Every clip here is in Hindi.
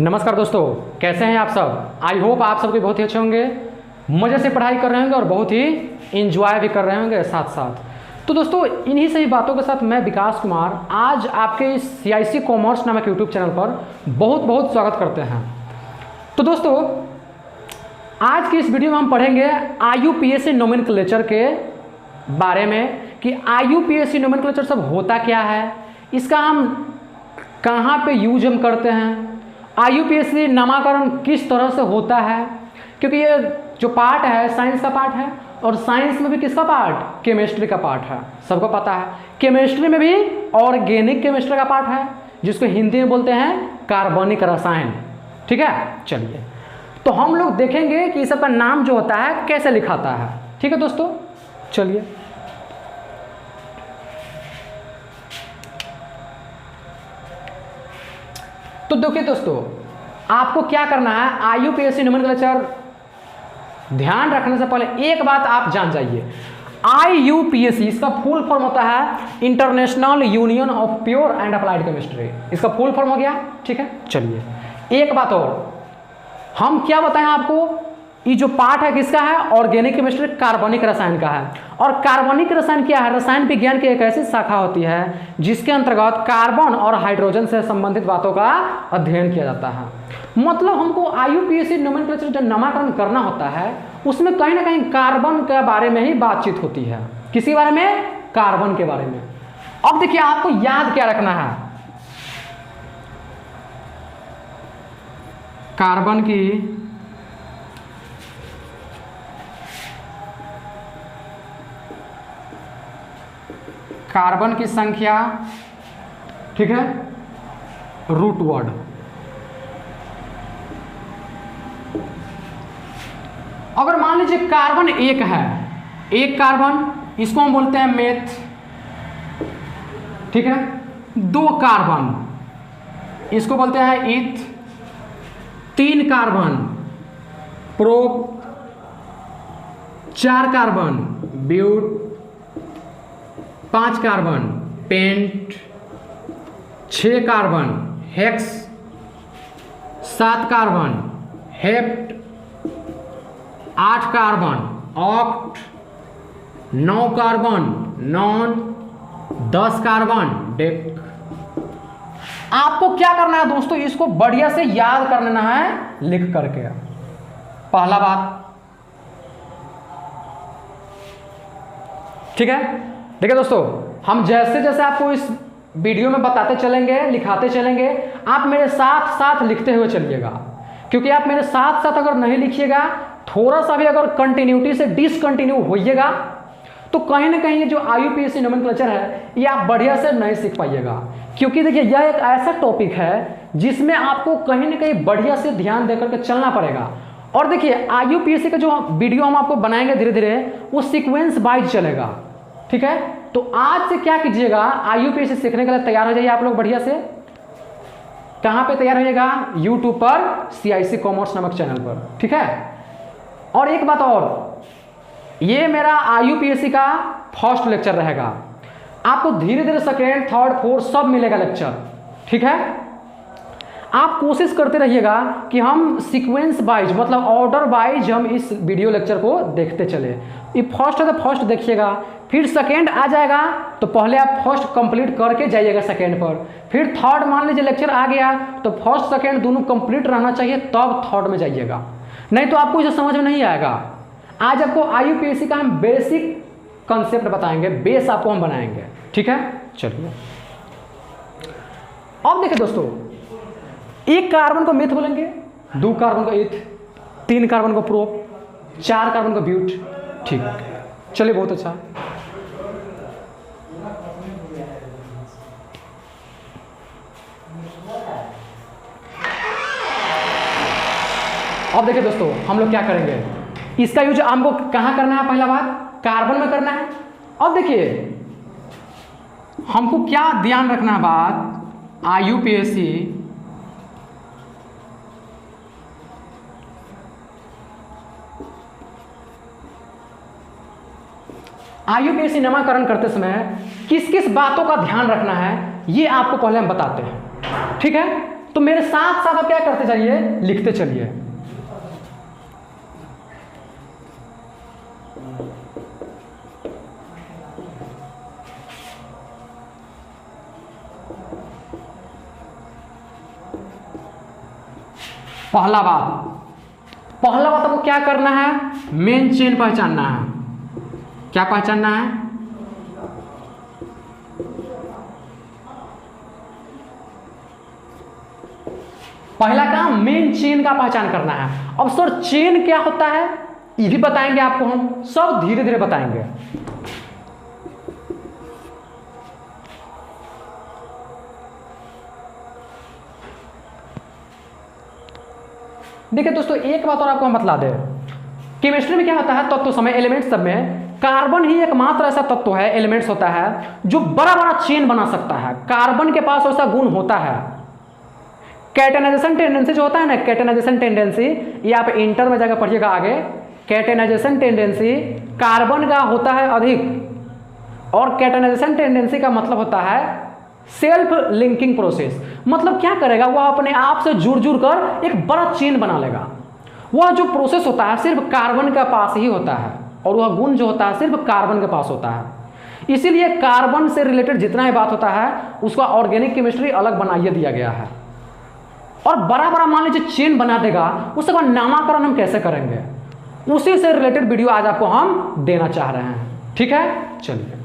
नमस्कार दोस्तों, कैसे हैं आप सब। आई होप आप सबके बहुत ही अच्छे होंगे, मज़े से पढ़ाई कर रहे होंगे और बहुत ही इंजॉय भी कर रहे होंगे साथ साथ। तो दोस्तों, इन्हीं सही बातों के साथ मैं विकास कुमार आज आपके इस CIC कॉमर्स नामक यूट्यूब चैनल पर बहुत बहुत स्वागत करते हैं। तो दोस्तों, आज की इस वीडियो में हम पढ़ेंगे IUPAC नोमेनक्लेचर के बारे में कि IUPAC नोमेनक्लेचर सब होता क्या है, इसका हम कहाँ पे यूज हम करते हैं, IUPAC नामकरण किस तरह से होता है। क्योंकि ये जो पार्ट है साइंस का पार्ट है और साइंस में भी किसका पार्ट, केमिस्ट्री का पार्ट है। सबको पता है केमिस्ट्री में भी ऑर्गेनिक केमिस्ट्री का पार्ट है, जिसको हिंदी में बोलते हैं कार्बनिक रसायन। ठीक है, चलिए तो हम लोग देखेंगे कि इस सबका नाम जो होता है कैसे लिखाता है। ठीक है दोस्तों, चलिए तो देखिए दोस्तों, आपको क्या करना है, IUPAC नोमेनक्लेचर ध्यान रखने से पहले एक बात आप जान जाइए। IUPAC इसका फुल फॉर्म होता है international union of pure and applied chemistry. इसका फुल फॉर्म हो गया। ठीक है, चलिए एक बात और हम क्या बताएं आपको, ये जो पार्ट है किसका है, ऑर्गेनिक केमिस्ट्री कार्बनिक रसायन का है। और कार्बनिक रसायन क्या है, रसायन विज्ञान की एक ऐसी शाखा होती है जिसके अंतर्गत कार्बन और हाइड्रोजन से संबंधित बातों का अध्ययन किया जाता है। मतलब हमको IUPAC नोमेनक्लेचर जो नामकरण करना होता है उसमें कहीं ना कहीं कार्बन के बारे में ही बातचीत होती है। किसी बारे में, कार्बन के बारे में। अब देखिए आपको याद क्या रखना है, कार्बन की संख्या, ठीक है, रूट वर्ड। अगर मान लीजिए कार्बन एक है, एक कार्बन, इसको हम बोलते हैं मेथ। ठीक है, दो कार्बन, इसको बोलते हैं ईथ। तीन कार्बन प्रोप, चार कार्बन ब्यूट, पांच कार्बन पेंट, छह कार्बन हेक्स, सात कार्बन हेप्ट, आठ कार्बन ऑक्ट, नौ कार्बन नॉन, 10 कार्बन डेक। आपको क्या करना है दोस्तों, इसको बढ़िया से याद कर लेना है लिख करके। पहला बात, ठीक है। देखिए दोस्तों, हम जैसे जैसे आपको इस वीडियो में बताते चलेंगे, लिखाते चलेंगे, आप मेरे साथ साथ लिखते हुए चलिएगा। क्योंकि आप मेरे साथ साथ अगर नहीं लिखिएगा, थोड़ा सा भी अगर कंटिन्यूटी से डिसकंटिन्यू होइएगा, तो कहीं ना कहीं ये जो IUPAC नोमेनक्लेचर है ये आप बढ़िया से नहीं सीख पाइएगा। क्योंकि देखिए यह एक ऐसा टॉपिक है जिसमें आपको कहीं ना कहीं बढ़िया से ध्यान देकर के चलना पड़ेगा। और देखिए IUPAC का जो वीडियो हम आपको बनाएंगे धीरे धीरे, वो सीक्वेंस वाइज चलेगा। ठीक है, तो आज से क्या कीजिएगा, IUPAC सीखने के लिए तैयार हो जाइए आप लोग बढ़िया से। कहाँ पे तैयार होइएगा, यूट्यूब पर CIC कॉमर्स नामक चैनल पर। ठीक है, और एक बात और, ये मेरा IUPAC का फर्स्ट लेक्चर रहेगा। आपको धीरे धीरे सेकेंड, थर्ड, फोर्थ सब मिलेगा लेक्चर। ठीक है, आप कोशिश करते रहिएगा कि हम सीक्वेंस वाइज, मतलब ऑर्डर वाइज हम इस वीडियो लेक्चर को देखते चले। ये फर्स्ट है तो फर्स्ट देखिएगा, फिर सेकेंड आ जाएगा तो पहले आप फर्स्ट कंप्लीट करके जाइएगा सेकेंड पर, फिर थर्ड मान लीजिए लेक्चर आ गया तो फर्स्ट सेकेंड दोनों कंप्लीट रहना चाहिए, तब थर्ड में जाइएगा। नहीं तो आपको इसे समझ में नहीं आएगा। आज आपको IUPAC का हम बेसिक कंसेप्ट बताएंगे, बेस आपको हम बनाएंगे। ठीक है, चलिए अब देखिए दोस्तों, एक कार्बन को मेथ बोलेंगे, दो कार्बन को ईथ, तीन कार्बन को प्रोप, चार कार्बन को ब्यूट। ठीक, चलिए बहुत अच्छा। अब देखिए दोस्तों, हम लोग क्या करेंगे, इसका यूज हमको कहाँ करना है, पहला बात कार्बन में करना है। अब देखिए हमको क्या ध्यान रखना है बात, IUPAC नामकरण करते समय किस किस बातों का ध्यान रखना है, ये आपको पहले हम बताते हैं। ठीक है, तो मेरे साथ साथ आप क्या करते चलिए, लिखते चलिए। पहला बात आपको क्या करना है, मेन चेन पहचानना है। क्या पहचानना है, पहला काम मेन चेन का पहचान करना है। अब सर चेन क्या होता है ये भी बताएंगे आपको, हम सब धीरे धीरे बताएंगे। देखिए दोस्तों, एक बात और आपको हम बतला दें, केमिस्ट्री में क्या होता है, तत्व समय एलिमेंट्स सब में कार्बन ही एकमात्र ऐसा तत्व है, एलिमेंट्स होता है जो बड़ा बड़ा चेन बना सकता है। कार्बन के पास ऐसा गुण होता है। कैटेनाइजेशन टेंडेंसी जो होता है ना, कैटेनाइजेशन टेंडेंसी, ये आप इंटर में जाकर पढ़िएगा आगे। कैटेनाइजेशन टेंडेंसी कार्बन का होता है अधिक, और कैटेनाइजेशन टेंडेंसी का मतलब होता है सेल्फ लिंकिंग प्रोसेस। मतलब क्या करेगा, वह अपने आप से जुड़ जुड़ कर एक बड़ा चेन बना लेगा। वह जो प्रोसेस होता है सिर्फ कार्बन के पास ही होता है, और वह गुण जो होता है सिर्फ कार्बन के पास होता है। इसीलिए कार्बन से रिलेटेड जितना भी बात होता है उसका ऑर्गेनिक केमिस्ट्री अलग बनाइए दिया गया है। और बड़ा बड़ा मान लीजिए चेन बना देगा, उसका नामकरण हम कैसे करेंगे, उसी से रिलेटेड वीडियो आज आपको हम देना चाह रहे हैं। ठीक है, चलिए।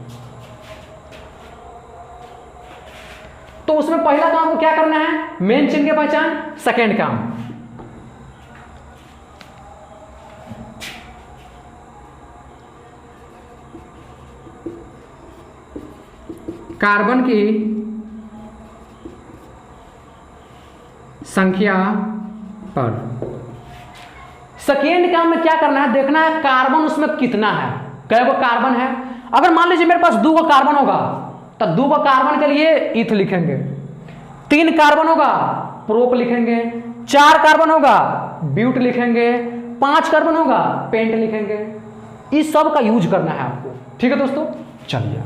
तो उसमें पहला काम को क्या करना है, मेन चेन की पहचान। सेकेंड काम कार्बन की संख्या पर। सेकेंड काम में क्या करना है, देखना है कार्बन उसमें कितना है, कै गो कार्बन है। अगर मान लीजिए मेरे पास 2 गो कार्बन होगा तो 2 गो कार्बन के लिए इथ लिखेंगे, 3 कार्बन होगा प्रोप लिखेंगे, 4 कार्बन होगा ब्यूट लिखेंगे, 5 कार्बन होगा पेंट लिखेंगे। इस सब का यूज करना है आपको। ठीक है दोस्तों, चलिए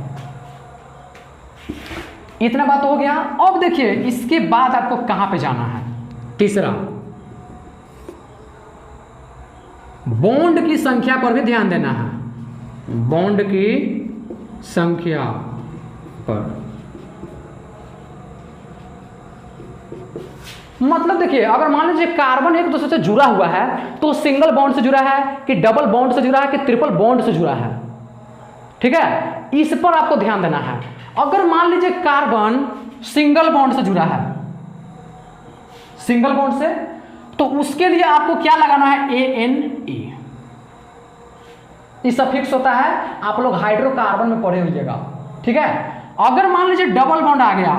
इतना बात हो गया। अब देखिए इसके बाद आपको कहां पे जाना है, तीसरा बॉन्ड की संख्या पर भी ध्यान देना है। बॉन्ड की संख्या पर मतलब देखिए, अगर मान लीजिए कार्बन एक दूसरे से जुड़ा हुआ है तो सिंगल बॉन्ड से जुड़ा है कि डबल बॉन्ड से जुड़ा है कि ट्रिपल बॉन्ड से जुड़ा है। ठीक है, इस पर आपको ध्यान देना है। अगर मान लीजिए कार्बन सिंगल बॉन्ड से जुड़ा है, सिंगल बॉन्ड से, तो उसके लिए आपको क्या लगाना है, ANA। ये सफिक्स होता है, आप लोग हाइड्रोकार्बन में पढ़े होइएगा। ठीक है, अगर मान लीजिए डबल बॉन्ड आ गया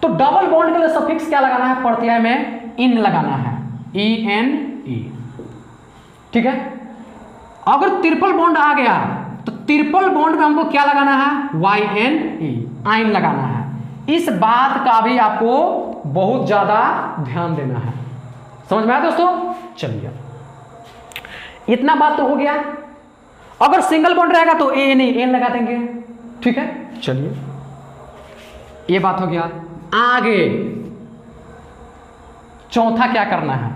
तो डबल बॉन्ड के लिए सफिक्स क्या लगाना है, प्रत्यय में इन लगाना है, ENE। ठीक है, अगर ट्रिपल बॉन्ड आ गया तो ट्रिपल बॉन्ड में हमको क्या लगाना है, YNE, आइन लगाना है। इस बात का भी आपको बहुत ज्यादा ध्यान देना है। समझ में आया दोस्तों, चलिए इतना बात तो हो गया। अगर सिंगल बॉन्ड रहेगा तो ANE, एन लगा देंगे। ठीक है, चलिए ये बात हो गया। आगे चौथा क्या करना है,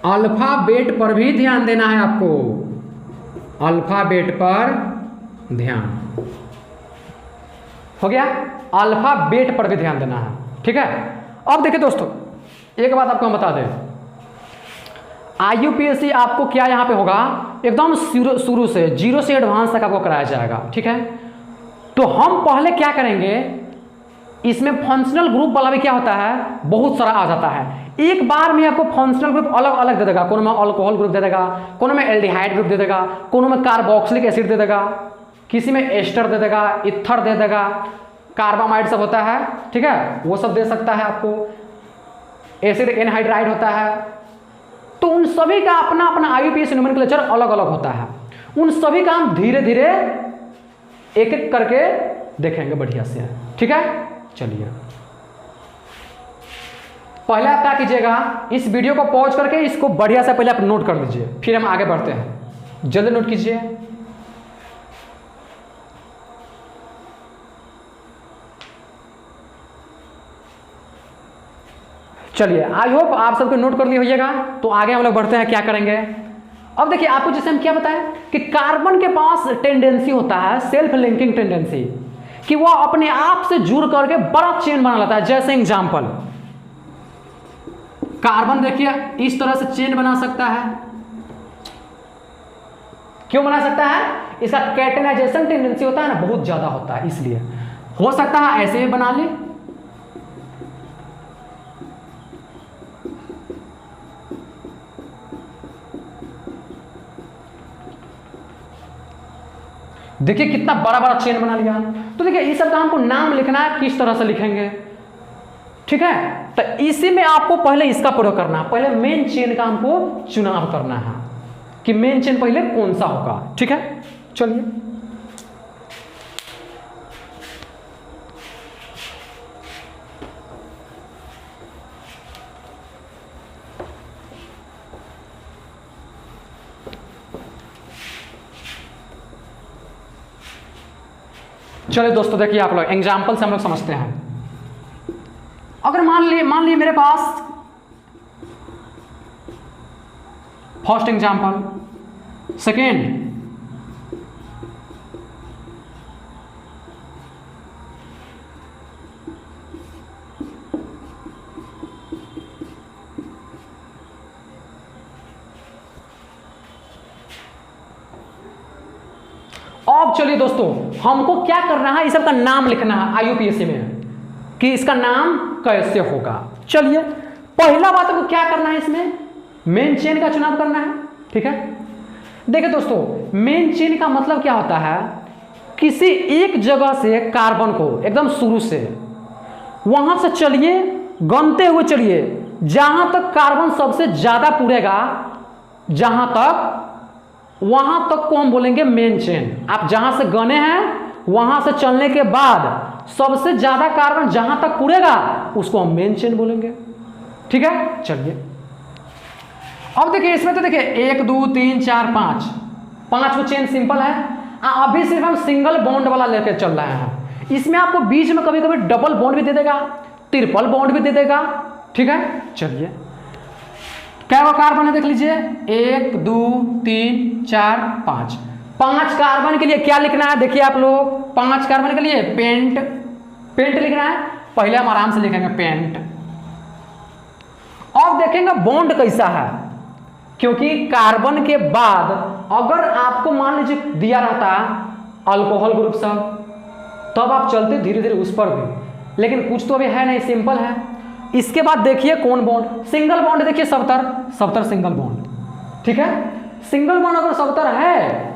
अल्फाबेट पर भी ध्यान देना है आपको। अल्फाबेट पर ध्यान हो गया, अल्फाबेट पर भी ध्यान देना है। ठीक है, अब देखिए दोस्तों एक बात आपको हम बता दें, IUPAC आपको क्या यहाँ पे होगा, एकदम शुरू से 0 से एडवांस तक आपको कराया जाएगा। ठीक है, तो हम पहले क्या करेंगे, इसमें फंक्शनल ग्रुप वाला भी क्या होता है, बहुत सारा आ जाता है। एक बार में आपको फंक्शनल ग्रुप अलग अलग दे देगा, कोनो में अल्कोहल ग्रुप दे देगा, कोनो में एल्डिहाइड ग्रुप दे देगा, कोनो में कार्बोक्सिलिक एसिड दे देगा, किसी में एस्टर दे देगा, इथर दे देगा, कार्बामाइड सब होता है। ठीक है, वो सब दे सकता है आपको, एसिड एनहाइड्राइड होता है। तो उन सभी का अपना अपना IUPAC नोमेनक्लेचर अलग अलग होता है। उन सभी का हम धीरे धीरे एक एक करके देखेंगे बढ़िया से। ठीक है, चलिए पहले आप क्या कीजिएगा, इस वीडियो को पॉज करके इसको बढ़िया से पहले आप नोट कर लीजिए, फिर हम आगे बढ़ते हैं। जल्दी नोट कीजिए। चलिए, आई होप आप सबको नोट कर लिए होइएगा। तो आगे हम लोग बढ़ते हैं, क्या करेंगे। अब देखिए, आपको जैसे हम क्या बताएं कि कार्बन के पास टेंडेंसी होता है, सेल्फ लिंकिंग टेंडेंसी, कि वह अपने आप से जुड़ करके बड़ा चेन बना लेता है। जैसे एग्जाम्पल, कार्बन देखिए इस तरह से चेन बना सकता है। क्यों बना सकता है? इसका कैटेनाइजेशन टेंडेंसी होता है ना, बहुत ज्यादा होता है, इसलिए हो सकता है ऐसे भी बना ले। देखिए कितना बड़ा बड़ा चेन बना लिया। तो देखिए इस सब का हमको नाम लिखना है, किस तरह से लिखेंगे, ठीक है। तो इसी में आपको पहले इसका प्रयोग करना है, पहले मेन चेन का हमको चुनाव करना है कि मेन चेन पहले कौन सा होगा, ठीक है। चलिए, चलिए दोस्तों, देखिए आप लोग एग्जाम्पल से हम लोग समझते हैं। अगर मान लिए मेरे पास फर्स्ट एग्जाम्पल, सेकेंड, अब चलिए दोस्तों, हमको क्या करना है, इस सब का नाम लिखना है आईयूपीएससी में कि इसका नाम कैसे होगा। चलिए, पहला बात को क्या करना है, इसमें मेन चेन का चुनाव करना है, ठीक है। देखिए दोस्तों, मेन चेन का मतलब क्या होता है, किसी एक जगह से कार्बन को एकदम शुरू से वहां से चलिए, गनते हुए चलिए, जहां तक कार्बन सबसे ज्यादा पुड़ेगा, जहां तक, वहां तक को हम बोलेंगे मेन चेन। आप जहां से गने हैं वहां से चलने के बाद सबसे ज्यादा कार्बन जहां तक पुड़ेगा उसको हम मेन चेन बोलेंगे, ठीक है। चलिए, अब देखिए इसमें तो देखिए 1 2 3 4 5 5 चेन सिंपल है। अभी सिर्फ हम सिंगल बॉन्ड वाला लेकर चल रहे हैं। इसमें आपको बीच में कभी कभी डबल बॉन्ड भी दे देगा, ट्रिपल बॉन्ड भी दे देगा, ठीक है। चलिए, क्या कार्बन है देख लीजिए, 1 2 3 4 5 5 कार्बन के लिए क्या लिखना है, देखिए आप लोग, 5 कार्बन के लिए पेंट लिखना है। पहले हम आराम से लिखेंगे पेंट। अब देखेंगे बॉन्ड कैसा है, क्योंकि कार्बन के बाद अगर आपको मान लीजिए दिया रहता अल्कोहल ग्रुप सब, तब आप चलते धीरे धीरे उस पर भी, लेकिन कुछ तो अभी है नहीं, सिंपल है। इसके बाद देखिए कौन बॉन्ड, सिंगल बॉन्ड देखिए 70 सिंगल बॉन्ड, ठीक है। सिंगल बॉन्ड अगर 70 है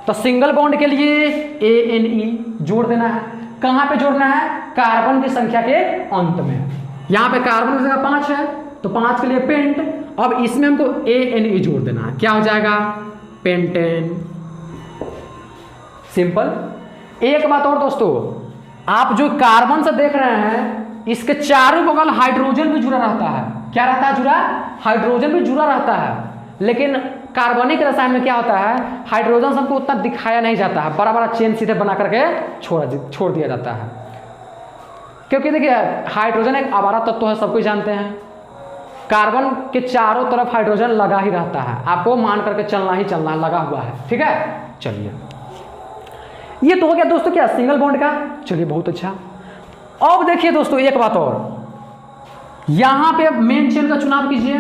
तो सिंगल बॉन्ड के लिए ANE जोड़ देना है। कहां पे जोड़ना है? कार्बन की संख्या के अंत में। यहां पे कार्बन की संख्या 5 है तो 5 के लिए पेंट। अब इसमें हमको ANE जोड़ देना है, क्या हो जाएगा? पेंटेन। सिंपल। एक बात और दोस्तों, आप जो कार्बन से देख रहे हैं इसके चारों बगल हाइड्रोजन भी जुड़ा रहता है। क्या रहता है जुड़ा? हाइड्रोजन भी जुड़ा रहता है। लेकिन कार्बनिक रसायन में क्या होता है, हाइड्रोजन सबको उतना दिखाया नहीं जाता है, बड़ा बड़ा चेन सीधे बना करके छोड़ दिया जाता है। क्योंकि देखिए हाइड्रोजन एक आवारा तत्व है, सब कोई जानते हैं। कार्बन के चारों तरफ हाइड्रोजन लगा ही रहता है, आपको मान करके चलना ही चलना है, लगा हुआ है, ठीक है। चलिए, ये तो हो गया दोस्तों क्या, सिंगल बॉन्ड का। चलिए, बहुत अच्छा। अब देखिए दोस्तों एक बात और, यहां पे मेन चेन का चुनाव कीजिए।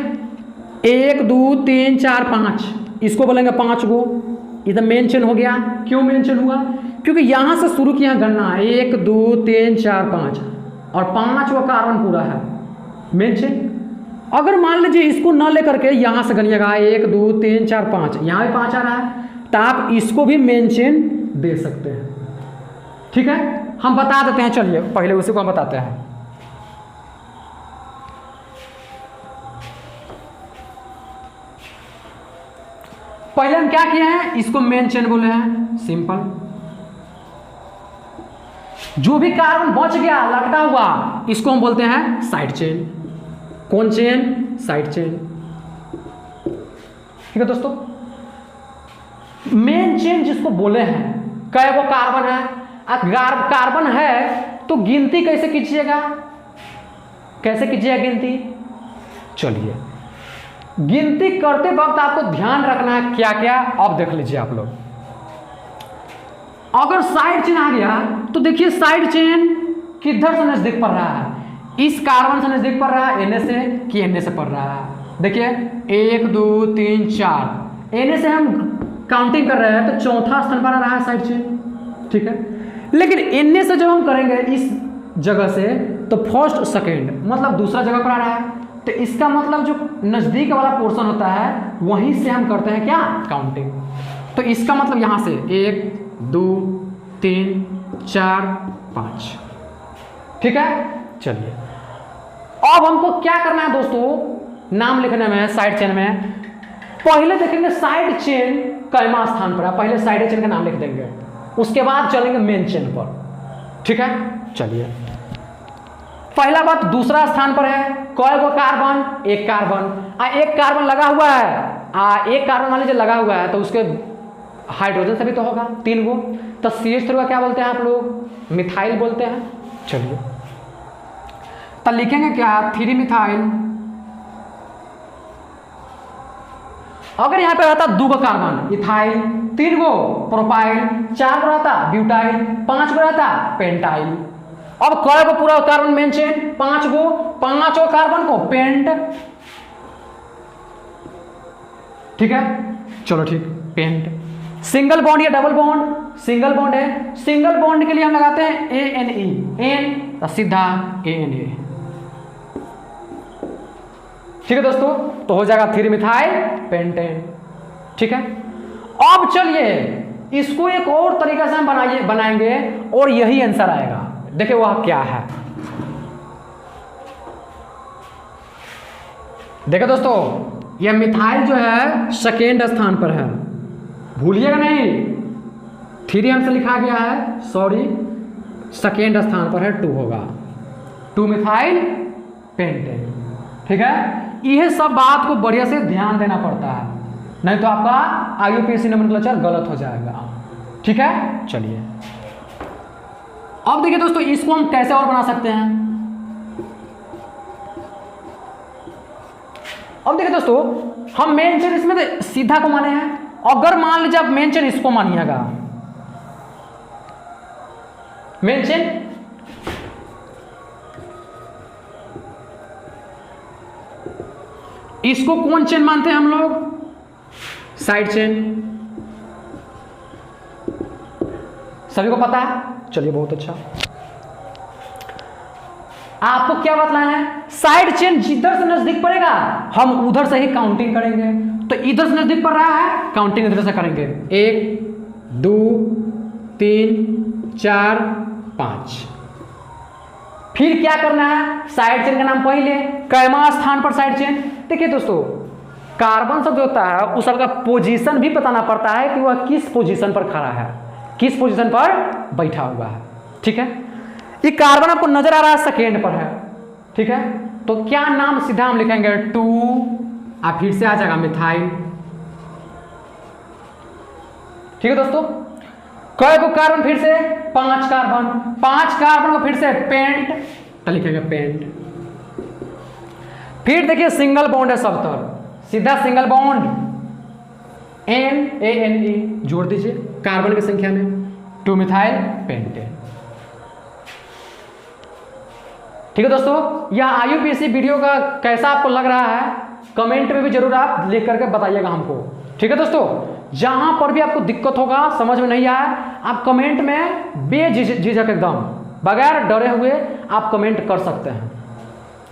1 2 3 4 5, इसको बोलेंगे 5 गो। ये तो मेन चेन हो गया। क्यों मेन चेन हुआ? क्योंकि यहां से शुरू किया गणना, 1 2 3 4 5 और 5वां कार्बन पूरा है, मेन चेन। अगर मान लीजिए इसको न लेकर के यहां से गनिएगा 1 2 3 4 5, यहां भी 5 आ रहा है, तो आप इसको भी मेन चेन दे सकते हैं, ठीक है। हम बता देते हैं, चलिए पहले उसी को हम बताते हैं। पहले हम क्या किए हैं, इसको मेन चेन बोले हैं, सिंपल। जो भी कार्बन बच गया लटका हुआ, इसको हम बोलते हैं साइड चेन। कौन चेन? साइड चेन, ठीक है दोस्तों। मेन चेन जिसको बोले हैं, कई वो कार्बन है, कार्बन है तो गिनती कैसे कीजिएगा? कैसे कीजिएगा गिनती? चलिए, गिनती करते वक्त आपको ध्यान रखना है क्या क्या, अब देख लीजिए आप लोग। अगर साइड चेन आ गया तो देखिए साइड चेन किधर से नजदीक पड़ रहा है, इस कार्बन से नजदीक पड़ रहा है Na से कि Na से पड़ रहा है। देखिए 1 2 3 4, Na से हम काउंटिंग कर रहे हैं तो चौथा स्थान पर आ रहा है साइड चेन, ठीक है। लेकिन Na से जब हम करेंगे इस जगह से तो फर्स्ट सेकेंड मतलब दूसरा जगह पर आ रहा है, तो इसका मतलब जो नजदीक वाला पोर्शन होता है वहीं से हम करते हैं क्या, काउंटिंग। तो इसका मतलब यहां से 1 2 3 4 5, ठीक है। चलिए अब हमको क्या करना है दोस्तों, नाम लिखने में साइड चेन में पहले देखेंगे साइड चेन कैमा स्थान पर है, पहले साइड चेन का नाम लिख देंगे, उसके बाद चलेंगे मेन चेन पर, ठीक है। चलिए पहला बात दूसरा स्थान पर है, कौन गो कार्बन, एक कार्बन, एक कार्बन लगा हुआ है, एक कार्बन मान लीजिए लगा हुआ है तो उसके हाइड्रोजन से भी तो होगा 3 गो, तो CH3 का क्या बोलते हैं आप लोग, मिथाइल बोलते हैं। चलिए तो लिखेंगे क्या, 3 मिथाइल। अगर यहाँ पे रहता 2 गो कार्बन इथाइल, 3 गो प्रोपाइल, 4 गो रहता ब्यूटाइल, 5 गो रहता पेंटाइल। अब कय गो पूरा कार्बन मेन चेन, 5 गो, 5 कार्बन को पेंट, ठीक है। चलो ठीक, पेंट। सिंगल बॉन्ड या डबल बॉन्ड, सिंगल बॉन्ड है, सिंगल बॉन्ड के लिए हम लगाते हैं ANE, एन तो सीधा ANA, ठीक है दोस्तों। तो हो जाएगा 3 मिथाइल पेंटेन, ठीक है। अब चलिए इसको एक और तरीका से हम बनाएंगे और यही आंसर आएगा, देखिए वह क्या है। देखिए दोस्तों यह मिथाइल जो है सेकेंड स्थान पर है, भूलिएगा नहीं, 3 हमसे लिखा गया है, सॉरी सेकेंड स्थान पर है, 2 होगा, 2 मिथाइल पेंटेन, ठीक है। यह सब बात को बढ़िया से ध्यान देना पड़ता है, नहीं तो आपका IUPAC नोमेनक्लेचर गलत हो जाएगा, ठीक है। चलिए अब देखिए दोस्तों इसको हम कैसे और बना सकते हैं। अब देखिए दोस्तों हम मेन चेन इसमें सीधा को माने हैं, अगर मान लीजिए आप मेन चेन इसको मानिएगा, मेन चेन इसको कौन चेन मानते हैं हम लोग, साइड चेन, सभी को पता है। चलिए बहुत अच्छा, आपको क्या बताना है, साइड चेन जिधर से नजदीक पड़ेगा हम उधर से ही काउंटिंग करेंगे, तो इधर से नजदीक पड़ रहा है काउंटिंग इधर से करेंगे, 1 2 3 4 5। फिर क्या करना है, साइड चेन का नाम पहले, कैमा स्थान पर साइड चेन। देखिए दोस्तों कार्बन सब जो होता है उस सबका पोजीशन भी बताना पड़ता है कि वह किस पोजीशन पर खड़ा है, किस पोजीशन पर बैठा हुआ है, ठीक है। ये कार्बन आपको नजर आ रहा है सेकेंड पर है, ठीक है। तो क्या नाम सीधा हम लिखेंगे 2, और फिर से आ जाएगा मिथाइल, ठीक है दोस्तों। कई को कार्बन, फिर से 5 कार्बन, 5 कार्बन को फिर से पेंट, तो लिखेंगे पेंट। फिर देखिए सिंगल बॉन्ड है सब तरफ, सीधा सिंगल बॉन्ड NANE जोड़ दीजिए कार्बन की संख्या में, 2 मिथाइल पेंटेन, ठीक है दोस्तों। यह IUPAC वीडियो का कैसा आपको लग रहा है कमेंट में भी जरूर आप लिख करके बताइएगा हमको, ठीक है दोस्तों। जहां पर भी आपको दिक्कत होगा, समझ में नहीं आया, आप कमेंट में बेझिझक एकदम बगैर डरे हुए आप कमेंट कर सकते हैं,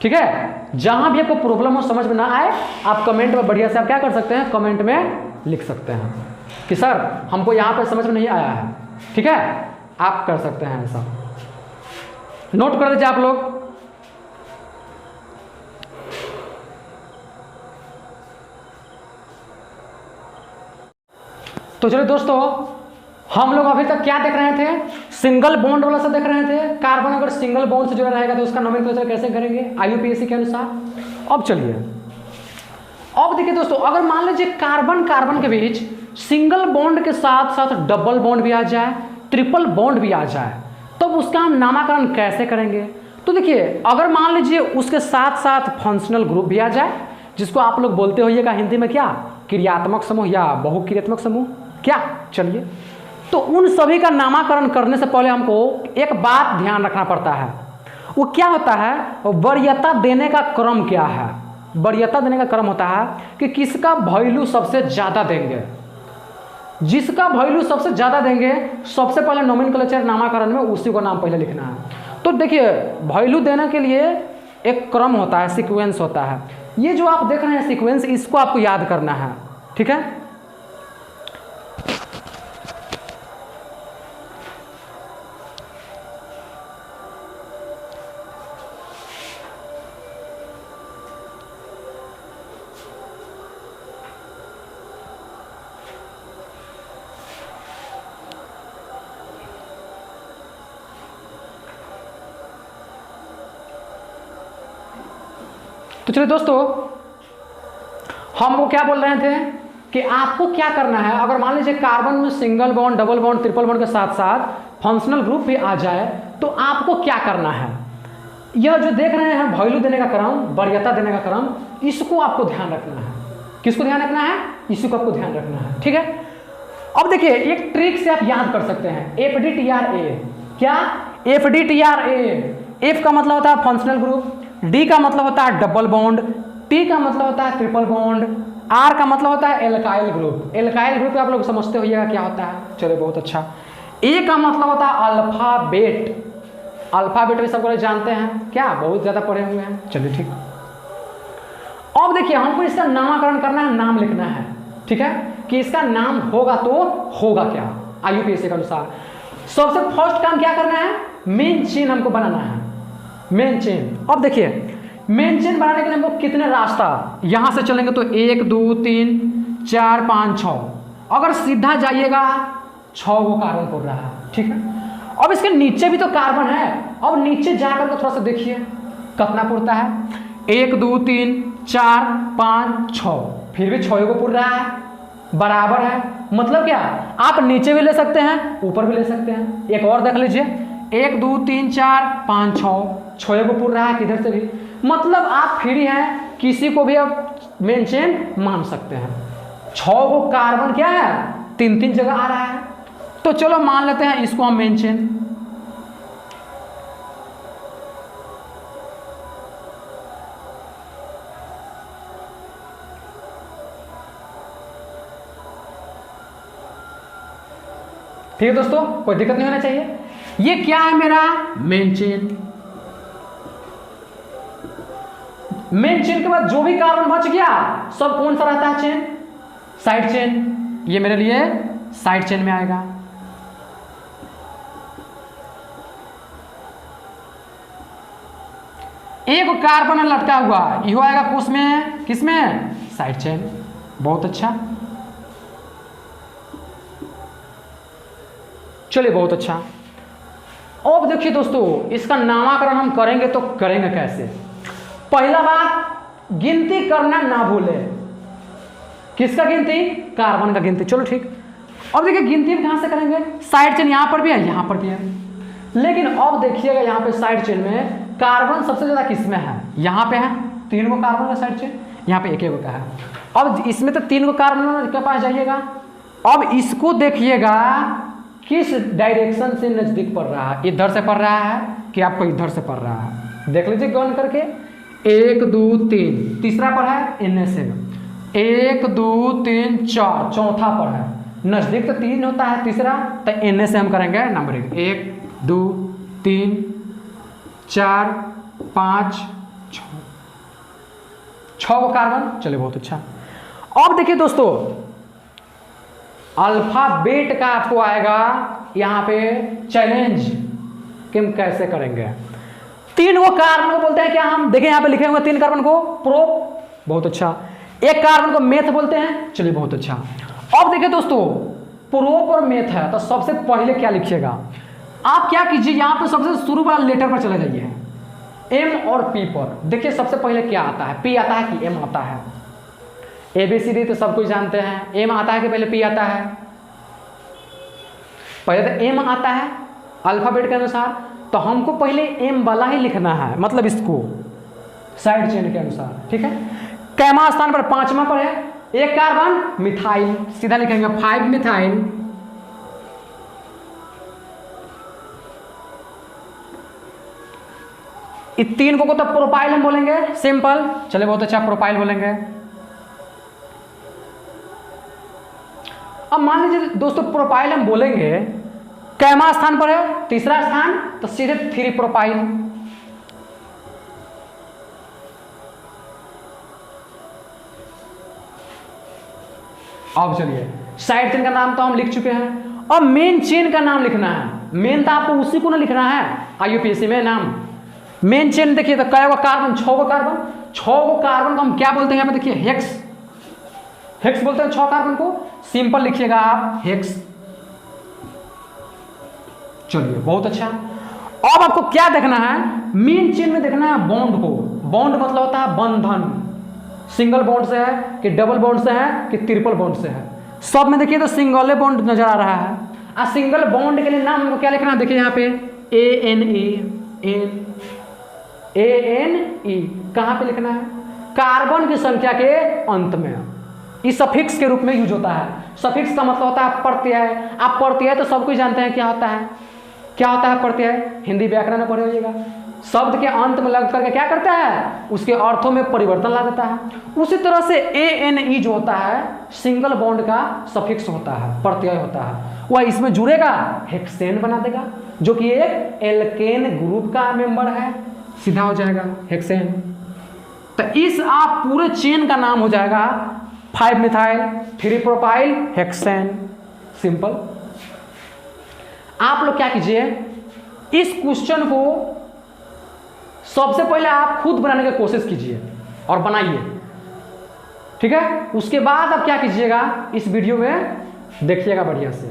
ठीक है। जहां भी आपको प्रॉब्लम हो, समझ में ना आए, आप कमेंट में बढ़िया से आप क्या कर सकते हैं, कमेंट में लिख सकते हैं कि सर हमको यहाँ पर समझ में नहीं आया है, ठीक है। आप कर सकते हैं ऐसा, नोट कर दीजिए आप लोग। तो चलिए दोस्तों हम लोग अभी तक क्या देख रहे थे, सिंगल बॉन्ड वाला से देख रहे थे, कार्बन अगर सिंगल बॉन्ड से जुड़ा रहेगा तो उसका नोमेनक्लेचर कैसे करेंगे IUPAC के अनुसार। अब चलिए अब देखिए दोस्तों, अगर मान लीजिए कार्बन कार्बन के बीच सिंगल बॉन्ड के साथ साथ डबल बॉन्ड भी आ जाए, ट्रिपल बॉन्ड भी आ जाए, तो उसका हम नामकरण कैसे करेंगे। तो देखिए अगर मान लीजिए उसके साथ साथ फंक्शनल ग्रुप भी आ जाए, जिसको आप लोग बोलते होइएगा हिंदी में क्या, क्रियात्मक समूह या बहुक्रियात्मक समूह क्या, चलिए। तो उन सभी का नामकरण करने से पहले हमको एक बात ध्यान रखना पड़ता है, वो क्या होता है, वरीयता देने का क्रम क्या है। वरीयता देने का क्रम होता है कि किसका वैल्यू सबसे ज़्यादा देंगे, जिसका वैल्यू सबसे ज़्यादा देंगे सबसे पहले नोमेनक्लेचर नामकरण में उसी को नाम पहले लिखना है। तो देखिए वैल्यू देने के लिए एक क्रम होता है, सीक्वेंस होता है। ये जो आप देख रहे हैं सीक्वेंस, इसको आपको याद करना है, ठीक है। तो चलिए दोस्तों, हम वो क्या बोल रहे थे कि आपको क्या करना है, अगर मान लीजिए कार्बन में single bond, double bond, triple bond के साथ साथ फंक्शनल ग्रुप भी आ जाए तो आपको क्या करना है। यह जो देख रहे हैं वैल्यू देने का क्रम, वरीयता देने का क्रम, इसको आपको ध्यान रखना है। किसको ध्यान रखना है, इसी को आपको ध्यान रखना है, ठीक है। अब देखिए एक ट्रिक से आप याद कर सकते हैं, FDTRA। क्या, FDTRA। F का मतलब होता है फंक्शनल ग्रुप, D का मतलब होता है डबल बॉन्ड, T का मतलब होता है ट्रिपल बॉन्ड, R का मतलब होता है एल्काइल ग्रुप। एल्काइल ग्रुप आप लोग समझते होइएगा क्या होता है, चलिए बहुत अच्छा। A का मतलब होता है अल्फाबेट। अल्फाबेट भी सब लोग जानते हैं क्या, बहुत ज़्यादा पढ़े हुए हैं, चलिए ठीक। अब देखिए हमको इसका नामकरण करना है, नाम लिखना है, ठीक है, कि इसका नाम होगा तो होगा क्या IUPAC के अनुसार। सबसे फर्स्ट काम क्या करना है, मेन चेन हमको बनाना है, मेन चेन। अब देखिए मेन चेन बनाने के लिए हमको कितने रास्ता, यहां से चलेंगे तो 1 2 3 4 5 6, अगर सीधा जाइएगा 6 वो कार्बन पुर रहा है, ठीक है। अब इसके नीचे भी तो कार्बन है, अब नीचे जाकर के थोड़ा सा देखिए कितना पुरता है, 1 2 3 4 5 6, फिर भी 6 को पुर रहा है, बराबर है। मतलब क्या, आप नीचे भी ले सकते हैं ऊपर भी ले सकते हैं। एक और देख लीजिए, 1 2 3 4 5 6 को पुर रहा है किधर से भी, मतलब आप फ्री हैं, किसी को भी आप मेन चेन मान सकते हैं। 6 को कार्बन क्या है, 3 जगह आ रहा है, तो चलो मान लेते हैं इसको हम मेन चेन। ठीक है दोस्तों, कोई दिक्कत नहीं होना चाहिए। ये क्या है मेरा मेन चेन। मेन चेन के बाद जो भी कार्बन बच गया सब कौन सा रहता है चेन, साइड चेन। ये मेरे लिए साइड चेन में आएगा। एक कार्बन लटका हुआ, ये आएगा कुछ में, किसमें, साइड चेन। बहुत अच्छा, चलिए बहुत अच्छा। अब देखिए दोस्तों, इसका नामकरण हम करेंगे तो करेंगे कैसे। पहला बात, गिनती करना ना भूले। किसका गिनती, कार्बन का गिनती, चलो ठीक। अब देखिए गिनती हम कहां से करेंगे, साइड चेन यहां पर भी है, यहां पर भी है, लेकिन अब देखिएगा यहां पे साइड चेन में कार्बन सबसे ज्यादा किसमें है, यहां पे है, 3 को कार्बन का साइड चेन, यहां पे 1 का है। अब इसमें तो 3 को कार्बन के पास जाइएगा, अब इसको देखिएगा किस डायरेक्शन से नजदीक पड़ रहा है, इधर से पड़ रहा है कि आपको इधर से पड़ रहा है, देख लीजिए गौर करके। 1 2 3, तीसरा पर है इनमें से, 1 2 3 4, चौथा पर है, नजदीक तो 3 होता है, तीसरा तो इनमें से हम करेंगे नंबरिंग, 1 2 3 4 5 6 को कार्बन, चलिए बहुत अच्छा। अब देखिए दोस्तों, अल्फाबेट का आपको आएगा यहां पे चैलेंज कि हम कैसे करेंगे। 3 को कार्बन को बोलते हैं क्या हम, देखिए यहां पे लिखे हुए 3 कार्बन को प्रोप, बहुत अच्छा। 1 कार्बन को मेथ बोलते हैं, चलिए बहुत अच्छा। अब देखिए दोस्तों, प्रोप और मेथ है तो सबसे पहले क्या लिखिएगा, आप क्या कीजिए, यहां पे सबसे शुरू वाला लेटर पर चले जाइए, एम और पी पर। देखिए सबसे पहले क्या आता है, पी आता है कि एम आता है। ABCD तो सब कुछ जानते हैं, एम आता है कि पहले पी आता है, पहले तो एम आता है अल्फाबेट के अनुसार, तो हमको पहले एम वाला ही लिखना है, मतलब इसको साइड चेन के अनुसार, ठीक है। कैमा स्थान पर 5वां पर है, एक कार्बन मिथाइल, सीधा लिखेंगे 5 मिथाइल। इस 3 को तो प्रोपाइल हम बोलेंगे, सिंपल। चले बहुत अच्छा, प्रोपाइल बोलेंगे। अब मान लीजिए दोस्तों प्रोपाइल हम बोलेंगे, कैमा स्थान पर है, तीसरा स्थान, तो सीधे 3 प्रोपाइल। अब चलिए साइड चेन का नाम तो हम लिख चुके हैं, अब मेन चेन का नाम लिखना है। मेन तो आपको उसी को ना लिखना है आईयूपीएससी में नाम। मेन चेन देखिए तो कै गो कार्बन, 6 गो कार्बन। 6 गो कार्बन को हम क्या बोलते हैं, यहाँ पे देखिए हेक्स, हेक्स बोलते हैं 6 कार्बन को। सिंपल लिखिएगा आप हेक्स। चलिए बहुत अच्छा। अब आपको क्या देखना है, मेन चेन में देखना है बॉन्ड को। बॉन्ड मतलब होता है बंधन, सिंगल बॉन्ड से है कि डबल बॉन्ड से है कि ट्रिपल बॉन्ड से है। सब में देखिए तो सिंगल बॉन्ड नजर आ रहा है। आ सिंगल बॉन्ड के लिए नाम हमको क्या लिखना है, देखिए यहाँ पे ANE कहाँ पे लिखना है, कार्बन की संख्या के अंत में। इस सफिक्स के रूप में यूज होता है। सफिक्स का मतलब होता है प्रत्यय। आप प्रत्यय तो सब कुछ जानते हैं क्या होता है, क्या होता है प्रत्यय, हिंदी व्याकरण में पढ़े होइएगा। शब्द के अंत में लग करके क्या करता है, उसके अर्थों में परिवर्तन ला देता है। उसी तरह से ANE जो होता है सिंगल बॉन्ड का सफिक्स होता है, प्रत्यय होता है। वह इसमें जुड़ेगा, हेक्सेन बना देगा, जो कि एक एल्केन ग्रुप का मेंबर है, सीधा हो जाएगा हेक्सेन। तो इस आप पूरे चेन का नाम हो जाएगा 5 मिथाइल 3 प्रोपाइल हेक्सेन। सिंपल। आप लोग क्या कीजिए, इस क्वेश्चन को सबसे पहले आप खुद बनाने की कोशिश कीजिए और बनाइए, ठीक है। उसके बाद आप क्या कीजिएगा, इस वीडियो में देखिएगा बढ़िया से।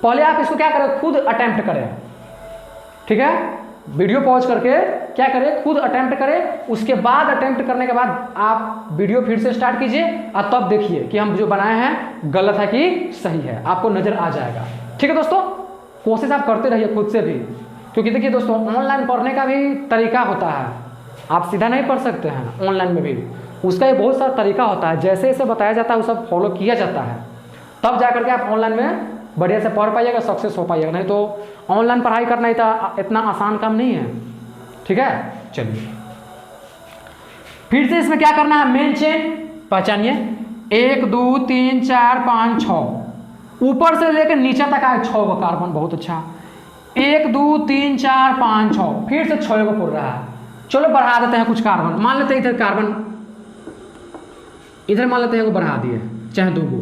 पहले आप इसको क्या करें, खुद अटेम्प्ट करें, ठीक है। वीडियो पॉज करके क्या करें, खुद अटेम्प्ट करें। उसके बाद अटेम्प्ट करने के बाद आप वीडियो फिर से स्टार्ट कीजिए और तब देखिए कि हम जो बनाए हैं गलत है कि सही है, आपको नजर आ जाएगा, ठीक है दोस्तों। कोशिश आप करते रहिए खुद से भी, क्योंकि देखिए दोस्तों ऑनलाइन पढ़ने का भी तरीका होता है। आप सीधा नहीं पढ़ सकते हैं ऑनलाइन में भी, उसका एक बहुत सारा तरीका होता है। जैसे जैसे बताया जाता है वो सब फॉलो किया जाता है, तब जा करके आप ऑनलाइन में बढ़िया से पढ़ पाइएगा, सक्सेस हो पाइएगा। नहीं तो ऑनलाइन पढ़ाई करना इतना आसान काम नहीं है, ठीक है। चलिए फिर से इसमें क्या करना है, मेन चेन पहचानिए, 1 2 3 4 5 6, ऊपर से लेकर नीचे तक आए 6 गो कार्बन। बहुत अच्छा, 1 2 3 4 5 6, फिर से 6 गो पुर रहा है। चलो बढ़ा देते हैं कुछ कार्बन, मान लेते हैं इधर कार्बन, इधर मान लेते हैं बढ़ा दिए चाहे 2 गो।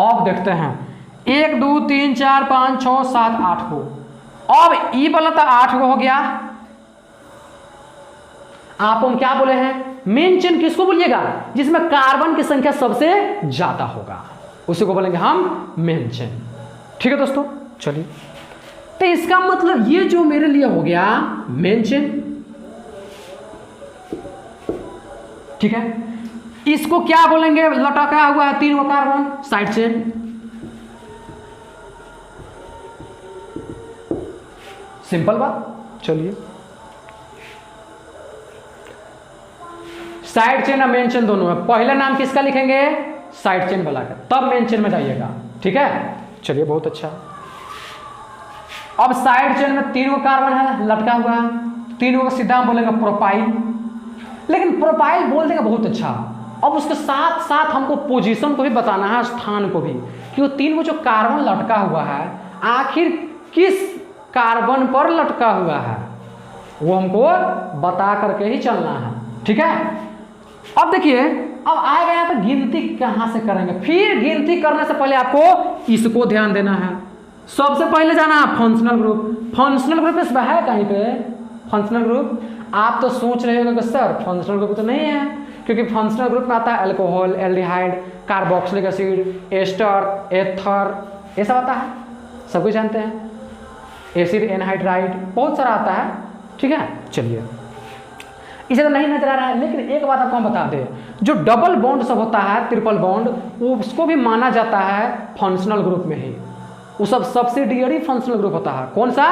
अब देखते हैं 1 2 3 4 5 6 7 8 गो। अब ई वाला तो 8 गो हो गया। आप हम क्या बोले हैं, मेन चेन किसको बोलिएगा, जिसमें कार्बन की संख्या सबसे ज्यादा होगा, उसी को बोलेंगे हम मेन चेन, ठीक है दोस्तों। चलिए तो इसका मतलब ये जो मेरे लिए हो गया मेन चेन, ठीक है। इसको क्या बोलेंगे, लटका हुआ है 3 गो कार्बन, साइड चेन। सिंपल बात। चलिए साइड चेन और मेन चेन दोनों है। पहला नाम किसका लिखेंगे, साइड चेन वाला का, तब मेन चेन में जाइएगा, ठीक है। चलिए बहुत अच्छा। अब साइड चेन में 3 गो कार्बन है लटका हुआ, 3 गो सीधा हम बोलेंगे प्रोपाइल। लेकिन प्रोपाइल बोल देगा बहुत अच्छा। अब उसके साथ साथ हमको पोजीशन को भी बताना है, स्थान को भी, कि वो 3 गो जो कार्बन लटका हुआ है आखिर किस कार्बन पर लटका हुआ है, वो हमको बता करके ही चलना है, ठीक है। अब देखिए अब आएगा यहाँ पर गिनती कहाँ से करेंगे। फिर गिनती करने से पहले आपको इसको ध्यान देना है। सबसे पहले जाना है फंक्शनल ग्रुप। फंक्शनल ग्रुप इसमें है कहीं पे फंक्शनल ग्रुप। आप तो सोच रहे होंगे कि सर फंक्शनल ग्रुप तो नहीं है, क्योंकि फंक्शनल ग्रुप में आता है alcohol, aldehyde, carboxylic acid, ester, ether, ये सब आता है, सब कुछ जानते हैं, एसिड एनहाइड्राइड, बहुत सारा आता है, ठीक है। चलिए इसे तो नहीं नजर आ रहा है, लेकिन एक बात आपको हम बता दें, जो डबल बॉन्ड सब होता है, ट्रिपल बॉन्ड, उसको भी माना जाता है फंक्शनल ग्रुप में ही। वो सब सब्सिडियरी फंक्शनल ग्रुप होता है। कौन सा,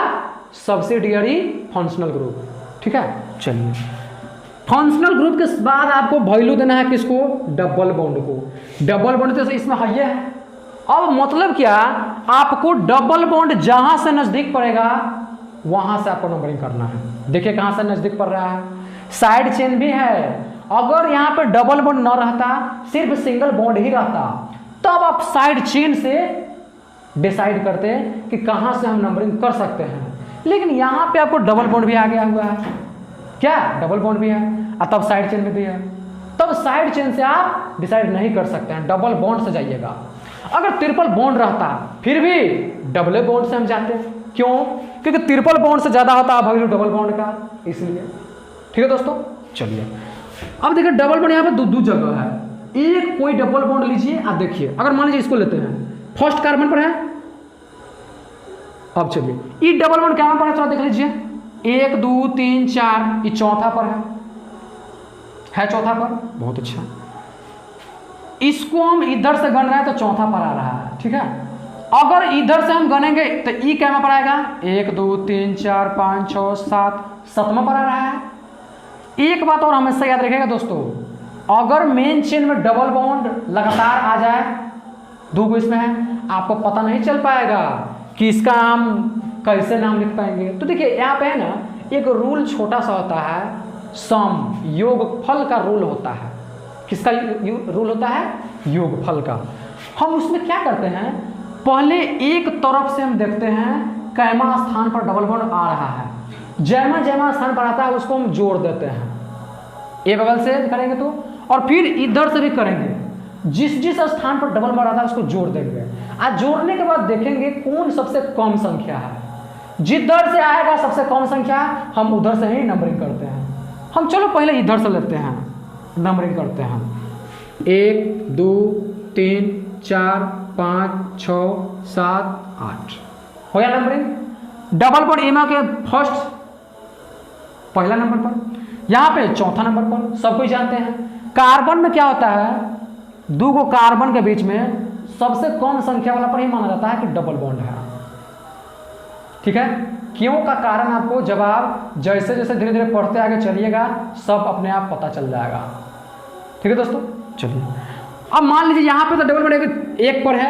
सब्सिडियरी फंक्शनल ग्रुप। ठीक है, चलिए फंक्शनल ग्रुप के बाद आपको वैल्यू देना है किसको, डबल बॉन्ड को। डबल बॉन्ड तो इसमें है है। अब मतलब क्या, आपको डबल बॉन्ड जहां से नजदीक पड़ेगा वहां से आपको नंबरिंग करना है। देखिए कहां से नजदीक पड़ रहा है, साइड चेन भी है। अगर यहाँ पे डबल बॉन्ड न रहता, सिर्फ सिंगल बॉन्ड ही रहता, तब आप साइड चेन से डिसाइड करते कि कहां से हम नंबरिंग कर सकते हैं। लेकिन यहाँ पे आपको डबल बॉन्ड भी आ गया हुआ है, क्या डबल बॉन्ड भी है और तब साइड चेन में भी है, तब साइड चेन से आप डिसाइड नहीं कर सकते हैं, डबल बॉन्ड से जाइएगा। अगर ट्रिपल बॉन्ड रहता फिर भी डबल बॉन्ड से हम जाते हैं। क्यों, क्योंकि ट्रिपल बॉन्ड से ज्यादा होता है वैल्यू डबल बॉन्ड का, इसलिए। ठीक है दोस्तों, चलिए अब देखिए डबल बॉन्ड यहाँ पे दो जगह है। एक कोई डबल बॉन्ड लीजिए, आप देखिए अगर मान लीजिए इसको लेते हैं, फर्स्ट कार्बन पर है। अब चलिए ये डबल बॉन्ड क्या पर है, थोड़ा देख लीजिए, 1 2 3 4, ये चौथा पर है चौथा पर, बहुत अच्छा। इसको हम इधर से गण रहे हैं तो चौथा पर आ रहा है। ठीक है, अगर इधर से हम गनेंगे तो ई क्या पर आएगा, 1 2 3 4 5 6 7, सातवां पर आ रहा है। एक बात और हमेशा याद रखिएगा दोस्तों, अगर मेन चेन में डबल बॉन्ड लगातार आ जाए, दो इसमें है, आपको पता नहीं चल पाएगा कि इसका हम कैसे नाम लिख पाएंगे। तो देखिए यहाँ पे है ना, एक रूल छोटा सा होता है, सम योगफल का रूल होता है। किसका रूल होता है, योगफल का। हम उसमें क्या करते हैं, पहले एक तरफ से हम देखते हैं कैमा स्थान पर डबल बॉन्ड आ रहा है, जैमा स्थान पर आता है उसको हम जोड़ देते हैं, ए बगल से करेंगे तो, और फिर इधर से भी करेंगे, जिस स्थान पर डबल बॉन्ड आता है उसको जोड़ देंगे। आज जोड़ने के बाद देखेंगे कौन सबसे कम संख्या है, जिधर से आएगा सबसे कम संख्या हम उधर से ही नंबरिंग करते हैं। हम चलो पहले इधर से लेते हैं, नंबरिंग करते हैं, 1 2 3 4 5 6 7 8 हो गया नंबरिंग। डबल बॉन्ड एमा के फर्स्ट पहला नंबर पर, यहाँ पे चौथा नंबर पर, सब कोई जानते हैं। कार्बन में क्या होता है, दो को कार्बन के बीच में सबसे कम संख्या वाला पर ही माना जाता है कि डबल बॉन्ड है। ठीक है, क्यों का कारण आपको जब आप जैसे जैसे धीरे धीरे पढ़ते आगे चलिएगा सब अपने आप पता चल जाएगा। ठीक है दोस्तों, चलिए अब मान लीजिए यहाँ पे तो डबल बॉन्ड 1 पर है,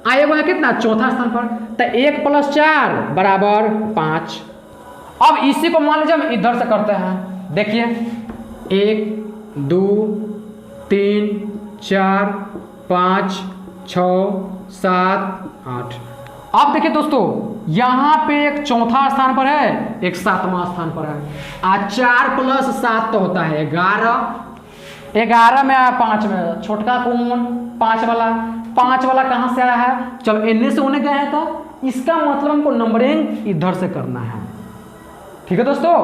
आए हुआ है कितना, चौथा स्थान पर, तो 1 + 4 बराबर 5। अब इसी को मान लीजिए हम इधर से करते हैं, देखिए 1 2 3 4 5 6 7 8। अब देखिए दोस्तों यहाँ पे एक चौथा स्थान पर है, एक सातवां स्थान पर है। आज 4 + 7 तो होता है 11, 11 में आया 5 में, छोटका कौन, 5 वाला कहाँ से आया है, चलो इन्हीं से होने गए हैं, तो इसका मतलब हमको नंबरिंग इधर से करना है। ठीक है दोस्तों,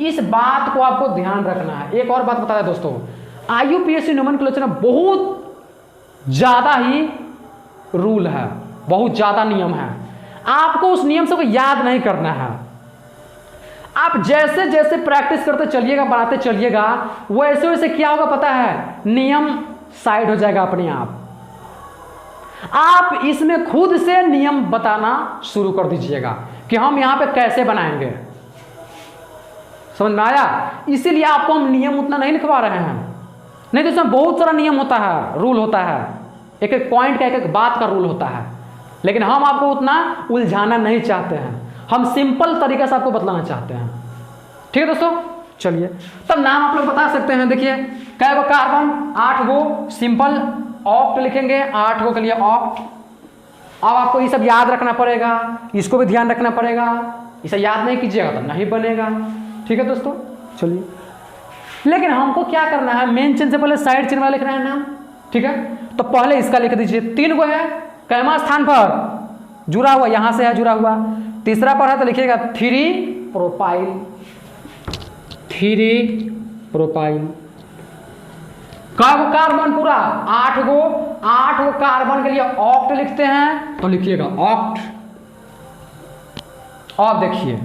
इस बात को आपको ध्यान रखना है। एक और बात बता दें दोस्तों, IUPAC नोमेनक्लेचर में बहुत ज़्यादा ही रूल है, बहुत ज़्यादा नियम है, आपको उस नियम से को याद नहीं करना है। आप जैसे जैसे प्रैक्टिस करते चलिएगा, बनाते चलिएगा, वैसे वैसे क्या होगा पता है, नियम साइड हो जाएगा अपने आप। आप इसमें खुद से नियम बताना शुरू कर दीजिएगा कि हम यहाँ पे कैसे बनाएंगे, समझ में आया। इसीलिए आपको हम नियम उतना नहीं लिखवा रहे हैं, नहीं तो इसमें बहुत सारा नियम होता है, रूल होता है, एक एक पॉइंट का एक एक बात का रूल होता है, लेकिन हम आपको उतना उलझाना नहीं चाहते हैं, हम सिंपल तरीके से आपको बतलाना चाहते हैं। ठीक है दोस्तों, चलिए तब नाम आप लोग बता सकते हैं। देखिए कै गो कार्बन, 8 गो, सिंपल ऑक्ट लिखेंगे, 8 गो के लिए ऑक्ट। अब आपको ये सब याद रखना पड़ेगा, इसको भी ध्यान रखना पड़ेगा, इसे याद नहीं कीजिएगा तो नहीं बनेगा। ठीक है दोस्तों, चलिए लेकिन हमको क्या करना है, मेन चेन से पहले साइड चेन वाला लिखना है नाम। ठीक है, तो पहले इसका लिख दीजिए, 3 गो है, कैमा स्थान पर जुड़ा हुआ, यहां से है जुड़ा हुआ, तीसरा पर है तो लिखिएगा 3 प्रोपाइल, 3 प्रोपाइल। कब कार्बन पूरा 8 गो, 8 गो कार्बन के लिए ऑक्ट लिखते हैं तो लिखिएगा ऑक्ट। अब देखिए,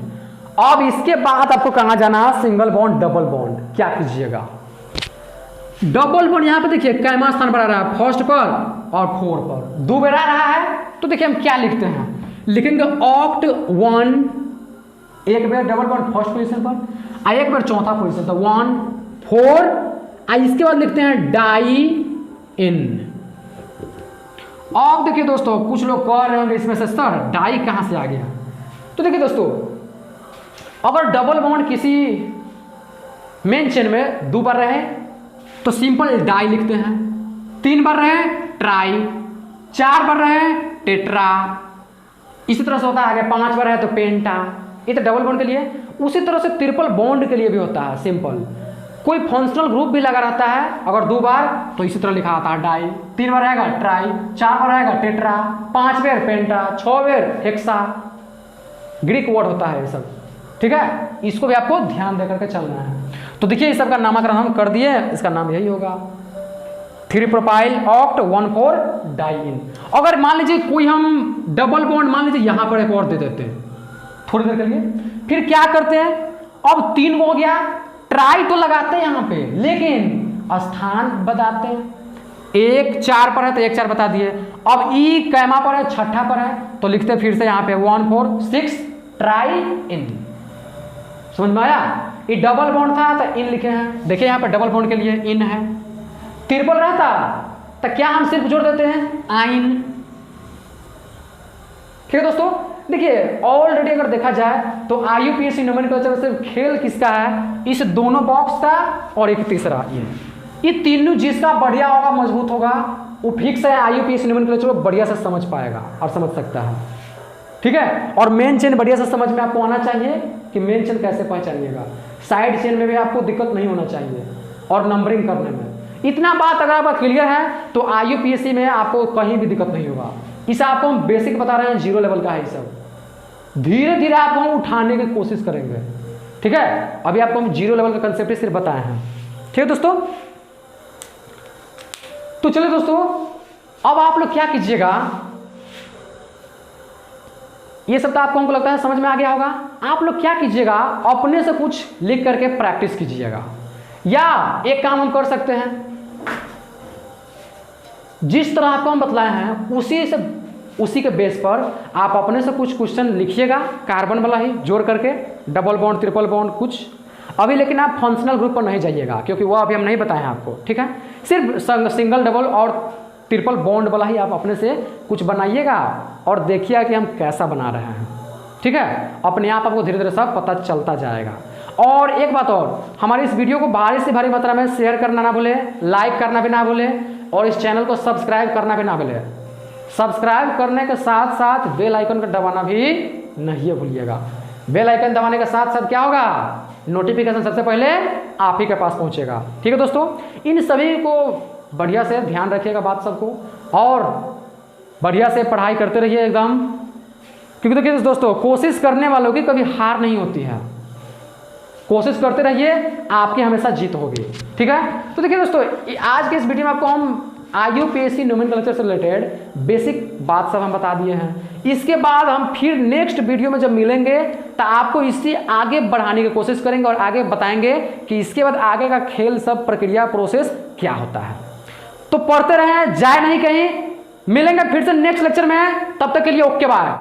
अब इसके बाद आपको कहां जाना है, सिंगल बॉन्ड डबल बॉन्ड। क्या कीजिएगा, डबल बॉन्ड यहां पे देखिए कैमा स्थान पर आ रहा है, फर्स्ट पर और 4 पर, 2 बेर आ रहा है, तो देखिए हम क्या लिखते हैं, लिखेंगे ऑक्ट 1 एक बार डबल बॉन्ड फर्स्ट पोजीशन पर, एक बार चौथा पोजीशन, तो 1 4, इसके बाद लिखते हैं डाई इन। अब देखिए दोस्तों, कुछ लोग कह रहे होंगे इसमें से सर डाई कहाँ से आ गया। तो देखिए दोस्तों, अगर डबल बॉन्ड किसी मेन चेन में 2 बार रहे तो सिंपल डाई लिखते हैं, 3 बार रहे ट्राई, 4 बार रहे टेट्रा, इसी तरह से होता है आगे 5 बार है तो पेंटा। ये तो डबल बॉन्ड के लिए। उसी तरह से ट्रिपल बॉन्ड के लिए भी होता है सिंपल। कोई फंक्शनल ग्रुप भी लगा रहता है, अगर 2 बार तो इसी तरह लिखा आता है डाई, 3 बार रहेगा ट्राई, 4 बार रहेगा टेट्रा, 5 बार पेंटा, 6 बार हेक्सा। ग्रीक वर्ड होता है ये सब, ठीक है। इसको भी आपको ध्यान देकर के चलना है। तो देखिए इस सब का नामकरण हम कर दिए, इसका नाम यही होगा 3 प्रोपाइल ऑक्ट 1 4 डाइइन। अगर मान लीजिए कोई हम डबल बॉन्ड मान लीजिए यहाँ पर एक और दे देते हैं थोड़ी देर के लिए, फिर क्या करते हैं, अब 3 हो गया, ट्राई तो लगाते हैं यहाँ पे, लेकिन स्थान बताते हैं। 1 4 पर है तो 1 4 बता दिए। अब ई कैमा पर है, छठा पर है, तो लिखते फिर से यहाँ पे 1 4 6 ट्राई इन। समझ में आया। ये डबल बॉन्ड था तो इन लिखे हैं, देखिए यहाँ पे डबल बॉन्ड के लिए इन है। ट्रिपल रहता तो क्या हम सिर्फ जोड़ देते हैं आइन। ठीक है दोस्तों, देखिए ऑलरेडी अगर देखा जाए तो IUPAC नोमेनक्लेचर से खेल किसका है, इस दोनों बॉक्स का और एक तीसरा ये तीनों जिसका बढ़िया होगा मजबूत होगा वो फिक्स है IUPAC नोमेनक्लेचर को बढ़िया से समझ पाएगा और समझ सकता है। ठीक है, और मेन चेन बढ़िया से समझ में आपको आना चाहिए कि मेन चेन कैसे पहचानिएगा। साइड चेन में भी आपको दिक्कत नहीं होना चाहिए और नंबरिंग करने में। इतना बात अगर आपका क्लियर है तो IUPAC में आपको कहीं भी दिक्कत नहीं होगा। इसे आपको हम बेसिक बता रहे हैं, 0 लेवल का है ये सब। धीरे धीरे आपको हम उठाने की कोशिश करेंगे। ठीक है, अभी आपको हम 0 लेवल का कंसेप्ट सिर्फ बताए हैं। ठीक है दोस्तों, तो चलिए दोस्तों, अब आप लोग क्या कीजिएगा, ये सब तो आपको हमको लगता है समझ में आ गया होगा। आप लोग क्या कीजिएगा, अपने से कुछ लिख करके प्रैक्टिस कीजिएगा, या एक काम हम कर सकते हैं, जिस तरह आपको हम बतलाए हैं उसी के बेस पर आप अपने से कुछ क्वेश्चन लिखिएगा, कार्बन वाला ही जोड़ करके, डबल बॉन्ड ट्रिपल बॉन्ड कुछ अभी। लेकिन आप फंक्शनल ग्रुप पर नहीं जाइएगा क्योंकि वो अभी हम नहीं बताए हैं आपको। ठीक है, सिर्फ सिंगल डबल और ट्रिपल बॉन्ड वाला ही आप अपने से कुछ बनाइएगा और देखिएगा कि हम कैसा बना रहे हैं। ठीक है, अपने आप आपको धीरे धीरे सब पता चलता जाएगा। और एक बात और, हमारी इस वीडियो को भारी से भारी मात्रा में शेयर करना ना भूले, लाइक करना भी ना भूले, और इस चैनल को सब्सक्राइब करना भी ना भूले। सब्सक्राइब करने के साथ साथ बेल आइकन को दबाना भी नहीं भूलिएगा। बेल आइकन दबाने के साथ साथ क्या होगा, नोटिफिकेशन सबसे पहले आप ही के पास पहुंचेगा। ठीक है दोस्तों, इन सभी को बढ़िया से ध्यान रखिएगा बात सबको, और बढ़िया से पढ़ाई करते रहिए एकदम। क्योंकि देखिए दोस्तों, कोशिश करने वालों की कभी हार नहीं होती है। कोशिश करते रहिए, आपकी हमेशा जीत होगी। ठीक है, तो देखिए दोस्तों, आज के इस वीडियो में आपको हम IUPAC नोमेनक्लेचर से रिलेटेड बेसिक बात सब हम बता दिए हैं। इसके बाद हम फिर नेक्स्ट वीडियो में जब मिलेंगे तो आपको इससे आगे बढ़ाने की कोशिश करेंगे और आगे बताएंगे कि इसके बाद आगे का खेल सब प्रक्रिया प्रोसेस क्या होता है। तो पढ़ते रहें, जाए नहीं कहीं। मिलेंगे फिर से नेक्स्ट लेक्चर में, तब तक के लिए ओके बाय।